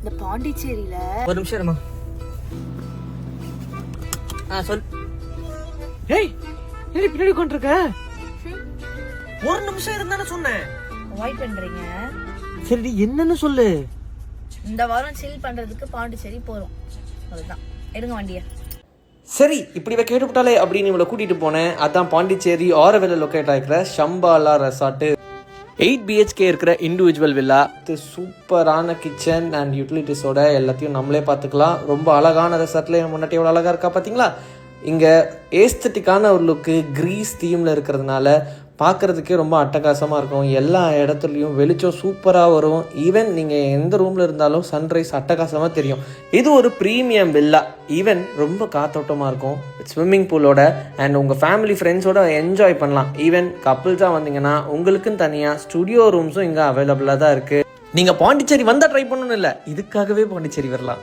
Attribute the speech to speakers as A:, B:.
A: இந்த பாண்டிச்சேரியில
B: ஒரு நிமிஷம் இருமா. சொல்.
C: ஏய் ஏய் பின்னாடி உட்கார்ந்திருக்க.
B: ஒரு நிமிஷம் இருந்தானே சொன்னேன்.
A: அவாய்ட் பண்றீங்க.
C: சரி என்னன்னு சொல்லு.
A: இந்த வாரம் சில் பண்றதுக்கு பாண்டிச்சேரி போறோம். அதுதான். எடுங்க வண்டிய.
B: சரி, இப்படி இவ கேட்டுவிட்டாலே அப்படின்னு இவளை கூட்டிட்டு போனேன். அதான் பாண்டிச்சேரி ஆரோவில்ல லொக்கேட் ஆகிக்கிற ஷம்பாலா ரெசார்ட். 8 BHK இருக்கிற இண்டிவிஜுவல் வில்லா. இது சூப்பரான கிச்சன் அண்ட் யூட்டிலிட்டிஸோட எல்லாத்தையும் நம்மளே பார்த்துக்கலாம். ரொம்ப அழகான ரெசார்ட்ல முன்னாடி எவ்வளோ அழகாக இருக்கா பார்த்தீங்களா? இங்கே ஏஸ்தட்டிக்கான ஒரு லுக்கு கிரீஸ் தீமில் இருக்கிறதுனால பார்க்குறதுக்கே ரொம்ப அட்டகாசமாக இருக்கும். எல்லா இடத்துலையும் வெளிச்சம் சூப்பராக வரும். ஈவன் நீங்கள் எந்த ரூமில் இருந்தாலும் சன்ரைஸ் அட்டகாசமாக தெரியும். இது ஒரு ப்ரீமியம் வில்லா. ஈவன் ரொம்ப காத்தோட்டமாக இருக்கும். ஸ்விம்மிங் பூலோட அண்ட் உங்கள் ஃபேமிலி ஃப்ரெண்ட்ஸோட என்ஜாய் பண்ணலாம். ஈவன் கப்புள்ஸாக வந்தீங்கன்னா உங்களுக்குன்னு தனியாக ஸ்டுடியோ ரூம்ஸும் இங்கே அவைலபிளாக தான் இருக்குது. நீங்கள் பாண்டிச்சேரி வந்தால் ட்ரை பண்ணணும் இல்லை, இதுக்காகவே பாண்டிச்சேரி வரலாம்.